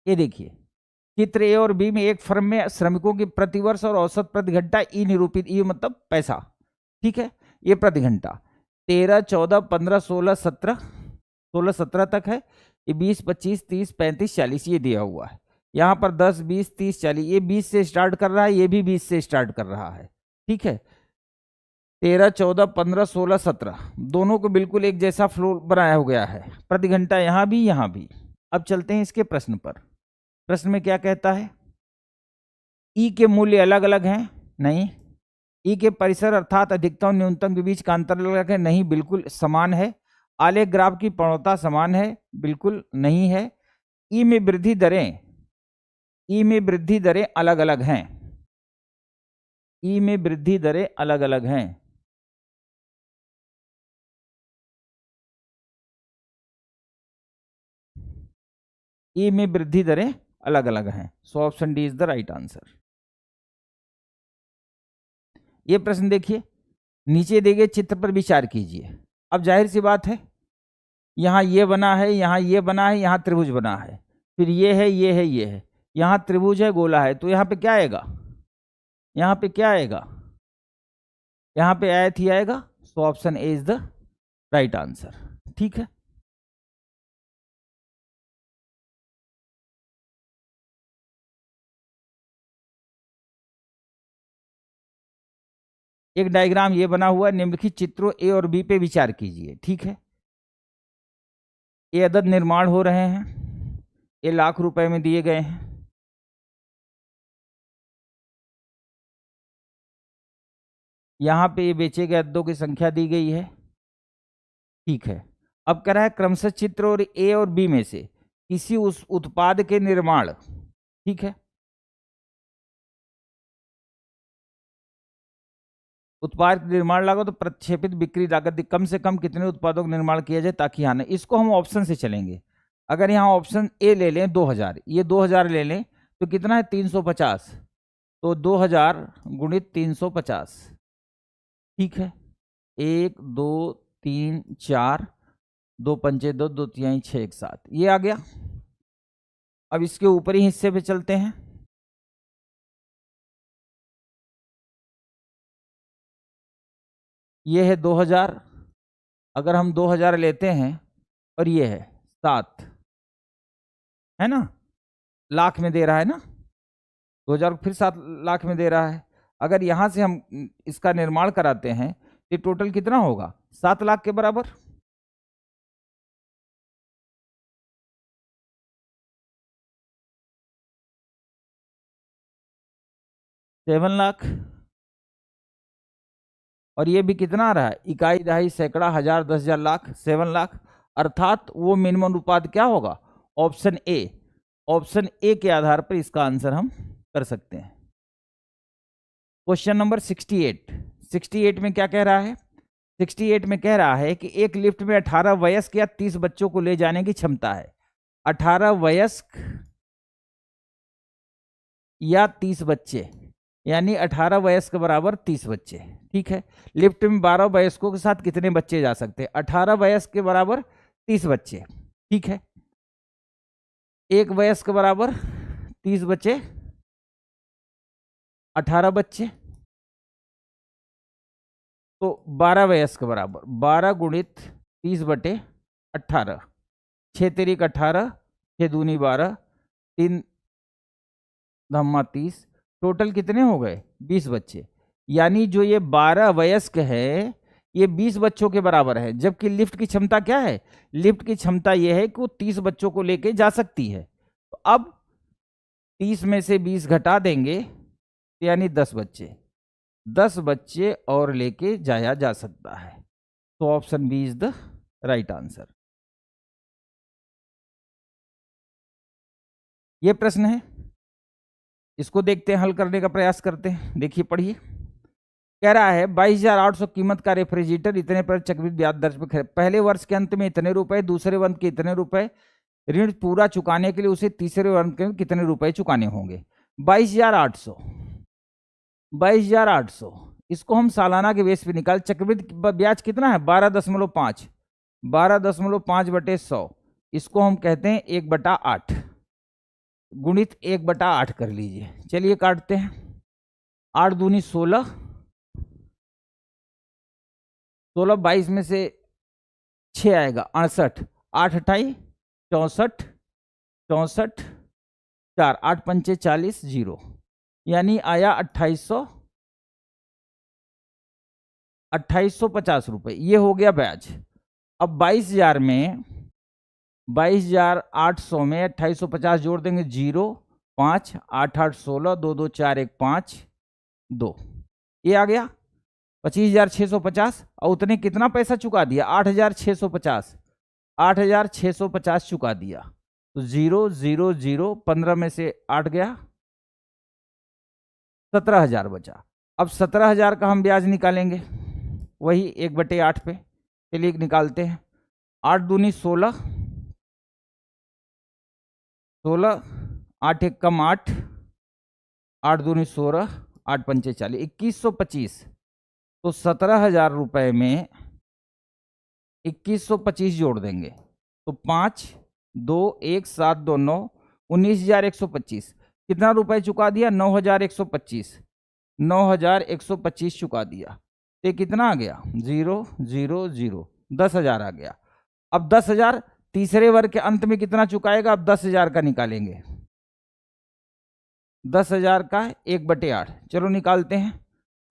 Speaker 1: ये देखिए, चित्र ए और बी में एक फर्म में श्रमिकों की प्रतिवर्ष और औसत प्रति घंटा ई निरूपित, ई मतलब पैसा, ठीक है, ये प्रति घंटा 13, 14, 15, 16, 17 तक है। ये 20, 25, 30, 35, 40 ये दिया हुआ है। यहाँ पर 10, 20, 30, 40, ये 20 से स्टार्ट कर रहा है, ये भी 20 से स्टार्ट कर रहा है, ठीक है। 13, 14, 15, 16, 17 दोनों को बिल्कुल एक जैसा फ्लो बनाया हो गया है, प्रति घंटा यहाँ भी यहाँ भी। अब चलते हैं इसके प्रश्न पर। प्रश्न में क्या कहता है? ई के मूल्य अलग अलग हैं? नहीं। ई के परिसर अर्थात अधिकतम और न्यूनतम के बीच का अंतर अलग है? नहीं, बिल्कुल समान है। आलेख ग्राफ की प्रवणता समान है? बिल्कुल नहीं है। ई में वृद्धि दरें, ई में वृद्धि दरें अलग अलग हैं। ई में वृद्धि दरें अलग अलग हैं। ई में वृद्धि दरें अलग अलग हैं। So option D is the right answer. ये प्रश्न देखिए, नीचे दिए गए चित्र पर विचार कीजिए। अब जाहिर सी बात है, यहाँ ये बना है, यहाँ ये बना है, यहाँ त्रिभुज बना है, फिर ये है, ये है, ये है, यहाँ त्रिभुज है, गोला है, तो यहाँ पे क्या आएगा? यहाँ पे क्या आएगा? यहाँ पे आयत ही आएगा। So option A is the right answer, ठीक है। एक डायग्राम ये बना हुआ है, निम्नलिखित चित्रों ए और बी पे विचार कीजिए, ठीक है। ये अदद निर्माण हो रहे हैं, ये लाख रुपए में दिए गए हैं। यहाँ पे ये बेचे गए अद्दों की संख्या दी गई है, ठीक है। अब कह रहा है क्रमशः चित्र और ए और बी में से किसी उस उत्पाद के निर्माण, ठीक है, उत्पाद निर्माण लागत तो प्रक्षेपित बिक्री लागत कम से कम कितने उत्पादों का निर्माण किया जाए ताकि आने। इसको हम ऑप्शन से चलेंगे। अगर यहाँ ऑप्शन ए ले लें 2000, ये 2000 ले लें तो कितना है? 350, तो 2000 गुणित 350, ठीक है, 1 2 3 4, 2 पंचे 2, 2 तिहाई 6, 1 7, ये आ गया। अब इसके ऊपरी हिस्से पे चलते हैं। ये है 2000, अगर हम 2000 लेते हैं और ये है 7, है ना, लाख में दे रहा है ना, 2000 फिर 7 लाख में दे रहा है। अगर यहां से हम इसका निर्माण कराते हैं तो टोटल कितना होगा, 7 लाख के बराबर। सेवन लाख, और ये भी कितना आ रहा है, इकाई दहाई सैकड़ा हजार 10,000 लाख, 7 लाख। अर्थात वो मिनिमम अनुपात क्या होगा, ऑप्शन ए। ऑप्शन ए के आधार पर इसका आंसर हम कर सकते हैं। Question number 68। 68 में क्या कह रहा है, 68 में कह रहा है कि एक लिफ्ट में 18 वयस्क या 30 बच्चों को ले जाने की क्षमता है। 18 वयस्क या 30 बच्चे, यानी 18 वयस्क बराबर 30 बच्चे। ठीक है, लिफ्ट में 12 वयस्कों के साथ कितने बच्चे जा सकते हैं, 18 वयस्क के बराबर 30 बच्चे। ठीक है, एक वयस्क बराबर 30 बच्चे, 18 बच्चे, तो 12 वयस्क बराबर 12 गुणित 30 बटे 18, 6 तिरिक 18, 6 दूनी 12, 3 धम्मा 30, टोटल कितने हो गए, 20 बच्चे। यानी जो ये 12 वयस्क है ये 20 बच्चों के बराबर है, जबकि लिफ्ट की क्षमता क्या है, लिफ्ट की क्षमता यह है कि वो 30 बच्चों को लेके जा सकती है। तो अब 30 में से 20 घटा देंगे, यानी 10 बच्चे, 10 बच्चे और लेके जाया जा सकता है। तो option B is the right answer. ये प्रश्न है, इसको देखते हैं, हल करने का प्रयास करते हैं। देखिए पढ़िए, कह रहा है 22,800 कीमत का रेफ्रिजरेटर इतने पर चक्रवृद्धि ब्याज दर पर पहले वर्ष के अंत में इतने रुपए, दूसरे वर्ष के इतने रुपए, ऋण पूरा चुकाने के लिए उसे तीसरे वर्ष के कितने रुपए चुकाने होंगे। 22,800, 22,800, इसको हम सालाना के बेस पे निकाल, चक्रवृद्धि ब्याज कितना है 12.5, 12.5 बटे 100, इसको हम कहते हैं 1/8, गुणित 1/8 कर लीजिए। चलिए काटते हैं, 8 दूनी 16, 16 22 में से 6 आएगा 68, 8 28 64, 64 4, 8 पंचे 40, 0, यानी आया 2850 रुपये। ये हो गया ब्याज। अब 22,000 में 22,800 में 2850 जोड़ देंगे, 0 5 8 8 16, 2 2 4 1 5 2, ये आ गया 25,650। और उतने कितना पैसा चुका दिया, 8,650, 8,650 चुका दिया। तो 0 0 0, 15 में से 8 गया, 17,000 बचा। अब 17,000 का हम ब्याज निकालेंगे, वही 1/8 पे। चलिए निकालते हैं, 8 दूनी 16, 16, 8 1 कम 8, 8 दूनी 16, 8 पंचे 40, 2125। तो 17,000 रुपये में 2125 जोड़ देंगे, तो 5 2 1 7 2 9, 19,125। कितना रुपए चुका दिया, 9,125, 9,125 चुका दिया। तो कितना आ गया, 0 0 0, 10,000 आ गया। अब 10,000 तीसरे वर्ग के अंत में कितना चुकाएगा, अब 10,000 का निकालेंगे, 10,000 का 1/8। चलो निकालते हैं,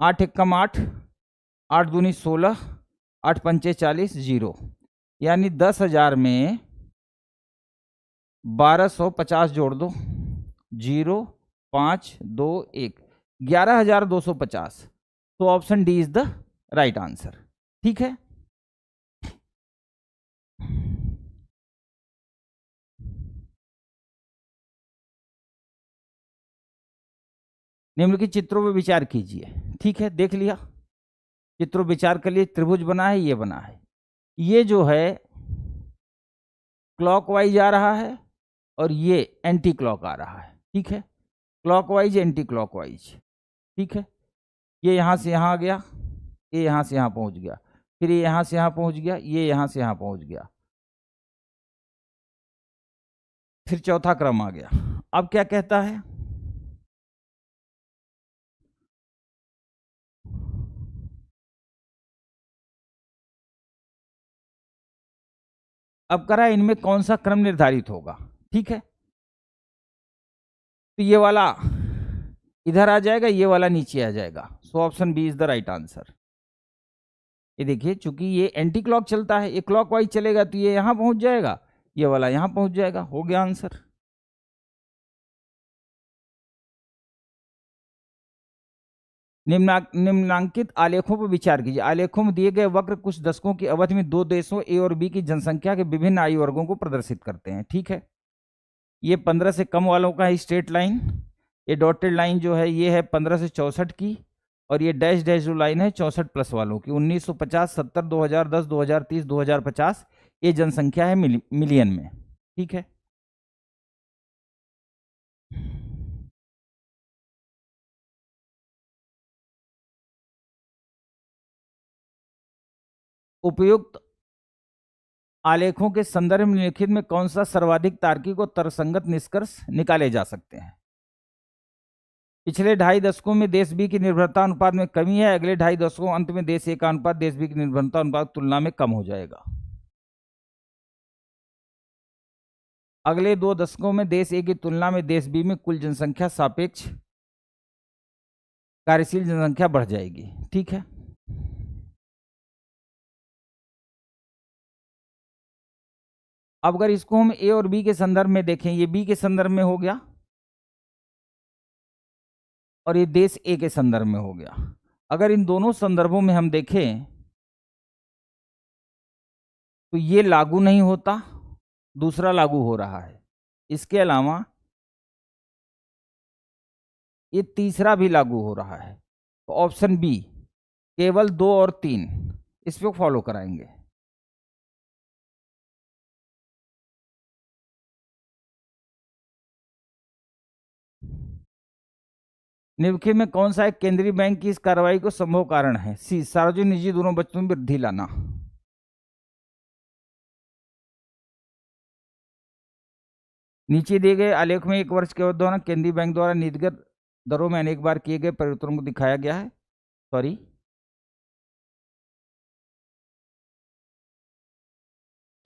Speaker 1: 8 1 कम 8, 8 दूनी 16, 8 पंचे 40, 0, यानी 10,000 में 1250 जोड़ दो, 0 5 2 1, 11,250। तो option D is the right answer. ठीक है, निम्नलिखित चित्रों पर विचार कीजिए। ठीक है, देख लिया, चित्रों विचार कर लिए, त्रिभुज बना है, ये बना है, ये जो है क्लॉकवाइज आ रहा है और ये एंटी क्लॉक आ रहा है। ठीक है, क्लॉकवाइज एंटी क्लॉकवाइज। ठीक है, ये यहां से यहां आ गया, ये यहाँ से यहाँ पहुँच गया, फिर ये यहाँ से यहाँ पहुँच गया, ये यहाँ से यहाँ पहुँच गया, फिर चौथा क्रम आ गया। अब क्या कहता है, अब करा इनमें कौन सा क्रम निर्धारित होगा। ठीक है, तो ये वाला इधर आ जाएगा, ये वाला नीचे आ जाएगा। So option B is the right answer. ये देखिए, चूंकि ये एंटी क्लॉक चलता है, ये क्लॉक वाइज चलेगा, तो ये यहां पहुंच जाएगा, ये वाला यहां पहुंच जाएगा। हो गया आंसर। निम्नांकित आलेखों पर विचार कीजिए। आलेखों में दिए गए वक्र कुछ दशकों की अवधि में दो देशों ए और बी की जनसंख्या के विभिन्न आयु वर्गों को प्रदर्शित करते हैं। ठीक है, ये 15 से कम वालों का है स्ट्रेट लाइन, ये डॉटेड लाइन जो है ये है 15 से 64 की, और ये डैश डैश जो लाइन है 64 प्लस वालों की। 1950, 70, 2010, 2030, 2050 ये जनसंख्या है मिलियन में। ठीक है, उपयुक्त आलेखों के संदर्भ में निम्नलिखित में कौन सा सर्वाधिक तार्किक और तर्कसंगत निष्कर्ष निकाले जा सकते हैं। पिछले 2.5 दशकों में देश बी की निर्भरता अनुपात में कमी है, अगले 2.5 दशकों अंत में देश ए का अनुपात देश बी की निर्भरता अनुपात की तुलना में कम हो जाएगा। अगले 2 दशकों में देश ए की तुलना में देश बी में कुल जनसंख्या सापेक्ष कार्यशील जनसंख्या बढ़ जाएगी। ठीक है, अब अगर इसको हम ए और बी के संदर्भ में देखें, ये बी के संदर्भ में हो गया और ये देश ए के संदर्भ में हो गया। अगर इन दोनों संदर्भों में हम देखें तो ये लागू नहीं होता, दूसरा लागू हो रहा है। इसके अलावा ये तीसरा भी लागू हो रहा है। तो ऑप्शन बी केवल 2 और 3 इस पे फॉलो कराएंगे। निम्नलिखित में कौन सा एक केंद्रीय बैंक की इस कार्रवाई को संभव कारण है। सी सार्वजनिक निजी दोनों बचतों में वृद्धि लाना। नीचे दिए गए आलेख में 1 वर्ष के अवधि दौरान केंद्रीय बैंक द्वारा नीतिगत दरों में अनेक बार किए गए परिवर्तनों को दिखाया गया है। सॉरी,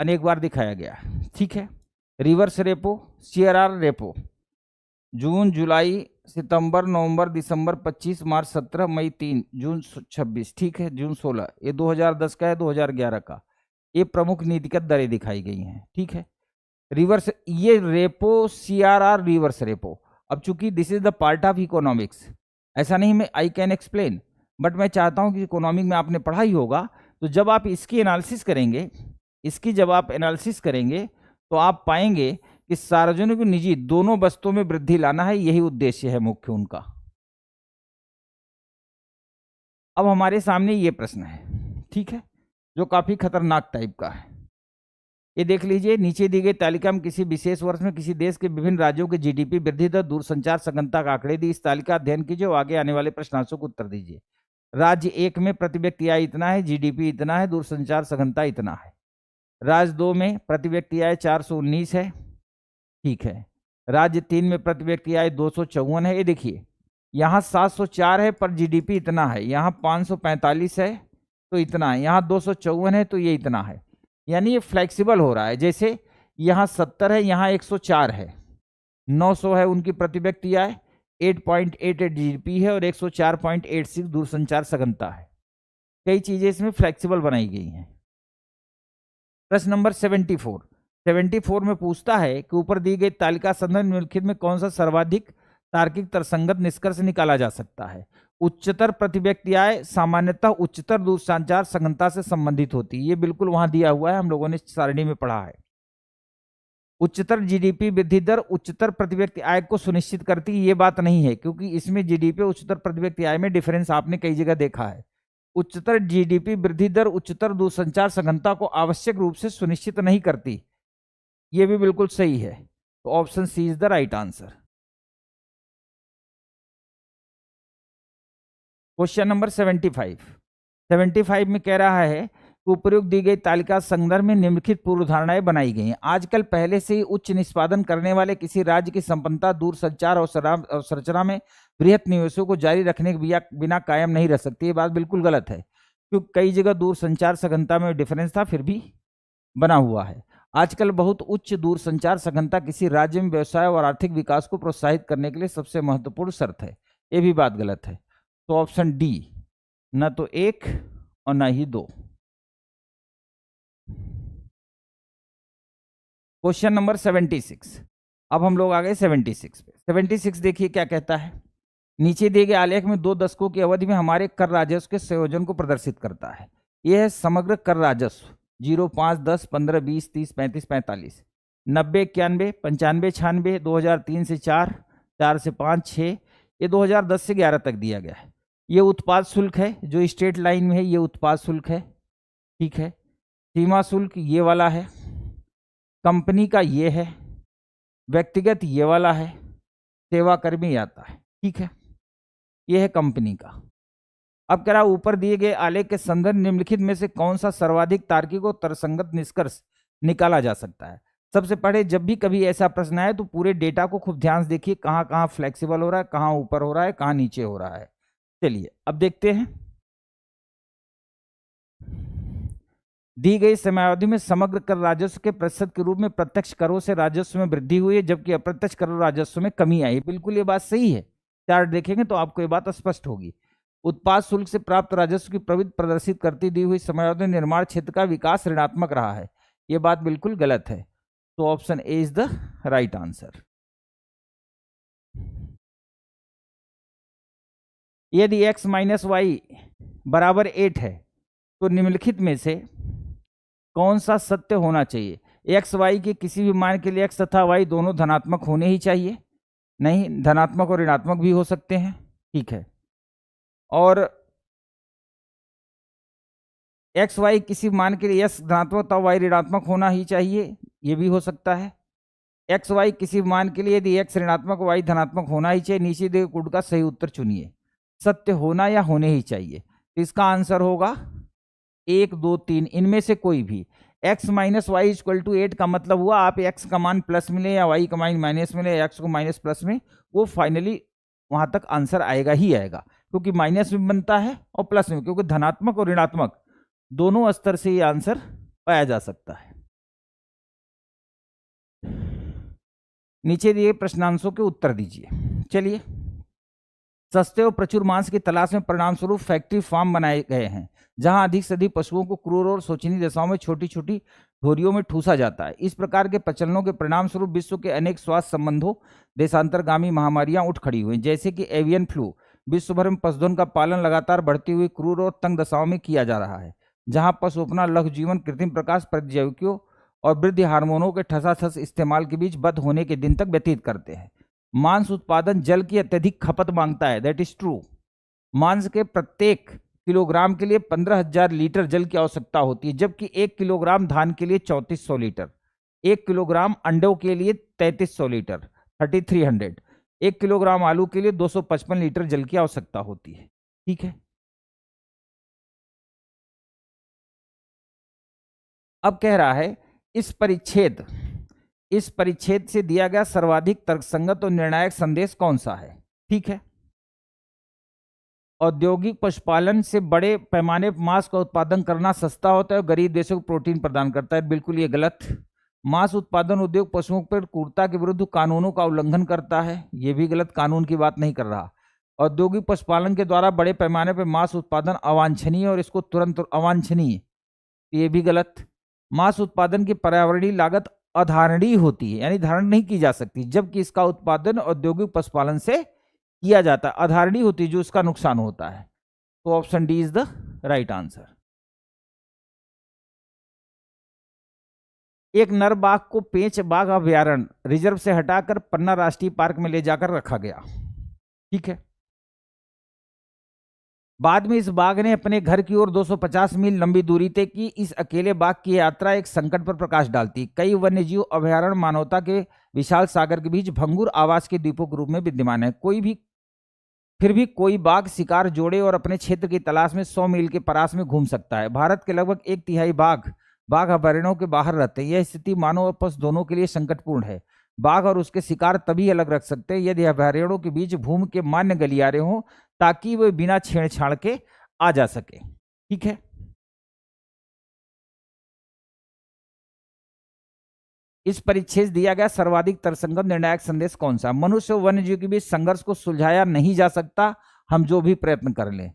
Speaker 1: अनेक बार दिखाया गया है। ठीक है, रिवर्स रेपो, सीआरआर रेपो, जून, जुलाई, सितंबर, नवंबर, दिसंबर 25, मार्च 17, मई 3, जून 26। ठीक है, जून 16, ये 2010 का है, 2011 का। ये प्रमुख नीतिगत दरें दिखाई गई हैं। ठीक है, रिवर्स, ये रेपो, सीआरआर, रिवर्स रेपो। अब चूंकि this is the part of economics, ऐसा नहीं मैं आई कैन एक्सप्लेन, बट मैं चाहता हूं कि इकोनॉमिक में आपने पढ़ा ही होगा, तो जब आप इसकी एनालिसिस करेंगे, इसकी जब आप एनालिसिस करेंगे तो आप पाएंगे कि सार्वजनिक और निजी दोनों वस्तुओं में वृद्धि लाना है, यही उद्देश्य है मुख्य उनका। अब हमारे सामने ये प्रश्न है, ठीक है, जो काफी खतरनाक टाइप का है। ये देख लीजिए, नीचे दी गई तालिका में किसी विशेष वर्ष में किसी देश के विभिन्न राज्यों के जीडीपी वृद्धि दर, दूरसंचार सघनता का आंकड़े दी। इस तालिका अध्ययन कीजिए और आगे आने वाले प्रश्नांशों को उत्तर दीजिए। राज्य 1 में प्रति व्यक्ति आय इतना है, जीडीपी इतना है, दूरसंचार सघनता इतना है। राज्य 2 में प्रति व्यक्ति आय 419 है, ठीक है। राज्य 3 में प्रति व्यक्ति आय 254 है। ये देखिए, यहाँ 704 है पर जीडीपी इतना है, यहाँ 545 है तो इतना है, यहाँ 254 है तो ये इतना है। यानी ये फ्लेक्सिबल हो रहा है, जैसे यहाँ 70 है, यहाँ 104 है, 900 है उनकी प्रति व्यक्ति आय, 8.88 जीडीपी है और 104.86 दूरसंचार सघनता है। कई चीजें इसमें फ्लेक्सिबल बनाई गई हैं। प्रश्न नंबर 74 में पूछता है कि ऊपर दी गई तालिका संदर्भ निम्नलिखित में कौन सा सर्वाधिक तार्किक तर्कसंगत निष्कर्ष निकाला जा सकता है। उच्चतर प्रति व्यक्ति आय सामान्यतः उच्चतर दूरसंचार सघनता से संबंधित होती है। ये बिल्कुल वहां दिया हुआ है, हम लोगों ने सारणी में पढ़ा है। उच्चतर जीडीपी वृद्धि दर उच्चतर प्रति व्यक्ति आय को सुनिश्चित करती है, ये बात नहीं है, क्योंकि इसमें जीडीपी उच्चतर प्रति व्यक्ति आय में डिफरेंस आपने कई जगह देखा है। उच्चतर जीडीपी वृद्धि दर उच्चतर दूरसंचार सघनता को आवश्यक रूप से सुनिश्चित नहीं करती, ये भी बिल्कुल सही है। तो option C is the right answer. Question number 75 75 में कह रहा है उपरोक्त दी गई तालिका संदर्भ में निम्नलिखित पूर्व धारणाएं बनाई गई हैं। आजकल पहले से ही उच्च निष्पादन करने वाले किसी राज्य की संपन्नता दूरसंचार और संरचना में बृहत निवेशों को जारी रखने के बिना कायम नहीं रह सकती। ये बात बिल्कुल गलत है, क्योंकि कई जगह दूरसंचार सघनता में डिफरेंस था, फिर भी बना हुआ है। आजकल बहुत उच्च दूरसंचार सघनता किसी राज्य में व्यवसाय और आर्थिक विकास को प्रोत्साहित करने के लिए सबसे महत्वपूर्ण शर्त है। ये भी बात गलत है। तो ऑप्शन डी, न तो 1 और न ही 2। Question number 76। अब हम लोग आ गए 76 पे। 76 देखिए क्या कहता है। नीचे दिए गए आलेख में 2 दशकों की अवधि में हमारे कर राजस्व के संयोजन को प्रदर्शित करता है। यह है समग्र कर राजस्व 0, 5, 10, 15, 20, 30, 35, 45, 90, 91, 95, 96, 2003 से 4, 4 से 5, 6, ये 2010 से 11 तक दिया गया है। ये उत्पाद शुल्क है जो स्ट्रेट लाइन में है, ये उत्पाद शुल्क है, ठीक है। सीमा शुल्क ये वाला है, कंपनी का ये है, व्यक्तिगत ये वाला है, सेवा कर में आता है, ठीक है। ये है कंपनी का। अब कह रहा ऊपर दिए गए आलेख के संदर्भ निम्नलिखित में से कौन सा सर्वाधिक तार्किक और तर्कसंगत निष्कर्ष निकाला जा सकता है। सबसे पहले जब भी कभी ऐसा प्रश्न आए तो पूरे डेटा को खूब ध्यान से देखिए, कहाँ कहाँ फ्लेक्सिबल हो रहा है, कहाँ ऊपर हो रहा है, कहाँ नीचे हो रहा है। चलिए अब देखते हैं। दी गई समयावधि में समग्र कर राजस्व के प्रतिशत के रूप में प्रत्यक्ष करों से राजस्व में वृद्धि हुई है, जबकि अप्रत्यक्ष कर राजस्व में कमी आई। बिल्कुल ये बात सही है। चार्ट देखेंगे तो आपको ये बात स्पष्ट होगी। उत्पाद शुल्क से प्राप्त राजस्व की प्रवृत्ति प्रदर्शित करती दी हुई समयावधि में निर्माण क्षेत्र का विकास ऋणात्मक रहा है। ये बात बिल्कुल गलत है। तो option A is the right answer. यदि x माइनस वाई बराबर 8 है तो निम्नलिखित में से कौन सा सत्य होना चाहिए। एक्स वाई के किसी भी मान के लिए x तथा y दोनों धनात्मक होने ही चाहिए। नहीं, धनात्मक और ऋणात्मक भी हो सकते हैं, ठीक है। और एक्स वाई किसी मान के लिए x धनात्मक तथा y ऋणात्मक होना ही चाहिए, ये भी हो सकता है। एक्स वाई किसी मान के लिए यदि x ऋणात्मक y धनात्मक होना ही चाहिए। नीचे दिए कोड का सही उत्तर चुनिए। सत्य होना या होने ही चाहिए। तो इसका आंसर होगा 1, 2, 3 इनमें से कोई भी। x minus y equal to 8 का मतलब हुआ आप x का मान प्लस मिले या y का मान माइनस मिले या x को माइनस प्लस में, वो फाइनली वहां तक आंसर आएगा ही आएगा, क्योंकि माइनस में बनता है और प्लस में, क्योंकि धनात्मक और ऋणात्मक दोनों स्तर से ये आंसर पाया जा सकता है। नीचे दिए प्रश्नांशों के उत्तर दीजिए। चलिए, सस्ते और प्रचुर मांस की तलाश में परिणाम स्वरूप फैक्ट्री फार्म बनाए गए हैं, जहां अधिक से अधिक पशुओं को क्रूर और शोचनीय दशाओं में छोटी छोटी ढोरियों में ठूसा जाता है। इस प्रकार के प्रचलनों के परिणाम स्वरूप विश्व के अनेक स्वास्थ्य संबंधों देशांतरगामी महामारियां उठ खड़ी हुई, जैसे कि एवियन फ्लू। विश्व भर में पशुधन का पालन लगातार बढ़ती हुई क्रूर और तंग दशाओं में किया जा रहा है, जहां पशु अपना लघु जीवन कृत्रिम प्रकाश प्रतिजैविकों और वृद्धि हार्मोनों के ठसाठस इस्तेमाल के बीच बद होने के दिन तक व्यतीत करते हैं। मांस उत्पादन जल की अत्यधिक खपत मांगता है, दैट इज ट्रू। मांस के प्रत्येक किलोग्राम के लिए 15,000 लीटर जल की आवश्यकता होती है, जबकि 1 किलोग्राम धान के लिए 3400 लीटर, 1 किलोग्राम अंडों के लिए 3300 लीटर 3300, 1 किलोग्राम आलू के लिए 255 लीटर जल की आवश्यकता होती है, ठीक है। अब कह रहा है इस परिच्छेद से दिया गया सर्वाधिक तर्कसंगत और निर्णायक संदेश कौन सा है, ठीक है। औद्योगिक पशुपालन से बड़े पैमाने पर मांस का उत्पादन करना सस्ता होता है और गरीब देशों को प्रोटीन प्रदान करता है, बिल्कुल ये गलत। मांस उत्पादन उद्योग पशुओं पर क्रूरता के विरुद्ध कानूनों का उल्लंघन करता है, ये भी गलत, कानून की बात नहीं कर रहा। औद्योगिक पशुपालन के द्वारा बड़े पैमाने पर मांस उत्पादन अवांछनीय और इसको तुरंत अवांछनीय, ये भी गलत। मांस उत्पादन की पर्यावरणीय लागत अधारणीय होती है, यानी धारण नहीं की जा सकती, जबकि इसका उत्पादन औद्योगिक पशुपालन से किया जाता है, अधारणीय होती है, जो इसका नुकसान होता है। तो option D is the right answer. एक नर बाघ को पेंच बाघ अभयारण्य रिजर्व से हटाकर पन्ना राष्ट्रीय पार्क में ले जाकर रखा गया, ठीक है। बाद में इस बाघ ने अपने घर की ओर 250 मील लंबी दूरी तय की। इस अकेले बाघ की यात्रा एक संकट पर प्रकाश डालती। कई वन्यजीव अभयारण्य मानवता के विशाल सागर के बीच भंगुर आवास के द्वीपों के रूप में विद्यमान है। कोई भी फिर भी कोई बाघ शिकार जोड़े और अपने क्षेत्र की तलाश में 100 मील के परास में घूम सकता है। भारत के लगभग 1/3 बाघ अभयारण्यों के बाहर रहते हैं। यह स्थिति मानव और पशु दोनों के लिए संकटपूर्ण है। बाघ और उसके शिकार तभी अलग रख सकते हैं यदि अभयारण्यों के बीच भूमि के मान्य गलियारे हों, ताकि वे बिना छेड़छाड़ के आ जा सके। ठीक है, इस परिच्छेद दिया गया सर्वाधिक तर्कसंगत निर्णायक संदेश कौन सा? मनुष्य और वन्यजीव के बीच संघर्ष को सुलझाया नहीं जा सकता, हम जो भी प्रयत्न कर लें।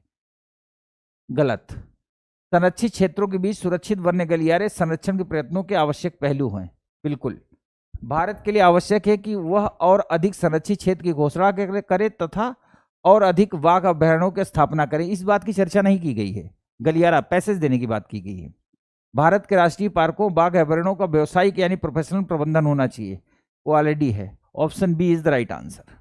Speaker 1: गलत। संरक्षित क्षेत्रों के बीच सुरक्षित वन्य गलियारे संरक्षण के प्रयत्नों के आवश्यक पहलू हैं। बिल्कुल, भारत के लिए आवश्यक है कि वह और अधिक संरक्षित क्षेत्र की घोषणा करे तथा और अधिक बाघ अभयारण्यों की स्थापना करें। इस बात की चर्चा नहीं की गई है, गलियारा पैसेज देने की बात की गई है। भारत के राष्ट्रीय पार्कों बाघ अभयारण्यों का व्यावसायिक यानी प्रोफेशनल प्रबंधन होना चाहिए, वो ऑलरेडी है। Option B is the right answer.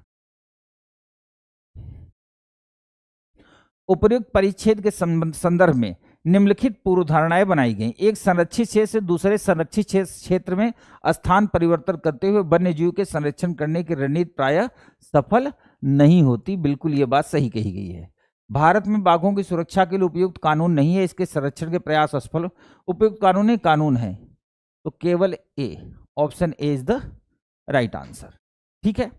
Speaker 1: उपयुक्त परिच्छेद के संदर्भ में निम्नलिखित पूर्व धारणाएं बनाई गई। एक, संरक्षित क्षेत्र से दूसरे संरक्षित क्षेत्र में स्थान परिवर्तन करते हुए वन्य जीव के संरक्षण करने की रणनीति प्रायः सफल नहीं होती। बिल्कुल ये बात सही कही गई है। भारत में बाघों की सुरक्षा के लिए उपयुक्त कानून नहीं है, इसके संरक्षण के प्रयास असफल। उपयुक्त कानून है तो केवल A, option A is the right answer. ठीक है,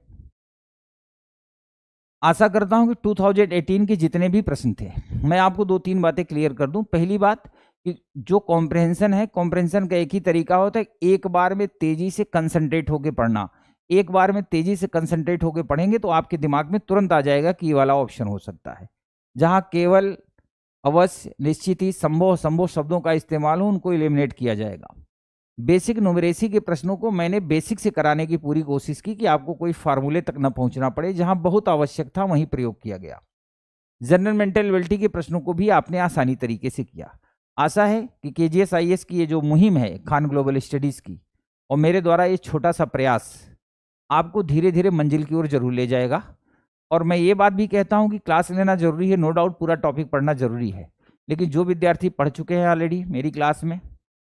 Speaker 1: आशा करता हूं कि 2018 के जितने भी प्रश्न थे, मैं आपको 2-3 बातें क्लियर कर दूं। पहली बात कि जो कॉम्प्रहेंशन है, कॉम्प्रहेंशन का एक ही तरीका होता है, एक बार में तेजी से कंसंट्रेट होकर पढ़ना। एक बार में तेजी से कंसंट्रेट होकर पढ़ेंगे तो आपके दिमाग में तुरंत आ जाएगा कि ये वाला ऑप्शन हो सकता है। जहां केवल, अवश्य, निश्चित ही, संभव शब्दों का इस्तेमाल हो, उनको एलिमिनेट किया जाएगा। बेसिक न्यूमेरेसी के प्रश्नों को मैंने बेसिक से कराने की पूरी कोशिश की कि आपको कोई फार्मूले तक न पहुंचना पड़े, जहां बहुत आवश्यक था वहीं प्रयोग किया गया। जनरल मेंटल एबिलिटी के प्रश्नों को भी आपने आसानी तरीके से किया। आशा है कि KGS IAS की ये जो मुहिम है खान ग्लोबल स्टडीज की, और मेरे द्वारा ये छोटा सा प्रयास आपको धीरे धीरे मंजिल की ओर जरूर ले जाएगा। और मैं ये बात भी कहता हूं कि क्लास लेना जरूरी है, नो डाउट पूरा टॉपिक पढ़ना जरूरी है, लेकिन जो विद्यार्थी पढ़ चुके हैं ऑलरेडी मेरी क्लास में,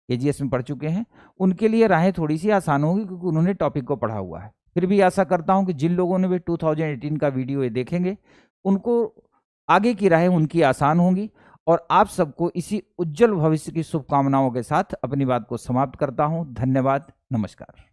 Speaker 1: KGS में पढ़ चुके हैं, उनके लिए राहें थोड़ी सी आसान होगी क्योंकि उन्होंने टॉपिक को पढ़ा हुआ है। फिर भी आशा करता हूं कि जिन लोगों ने भी 2018 का वीडियो ये देखेंगे, उनको आगे की राहें उनकी आसान होंगी। और आप सबको इसी उज्जवल भविष्य की शुभकामनाओं के साथ अपनी बात को समाप्त करता हूं। धन्यवाद, नमस्कार।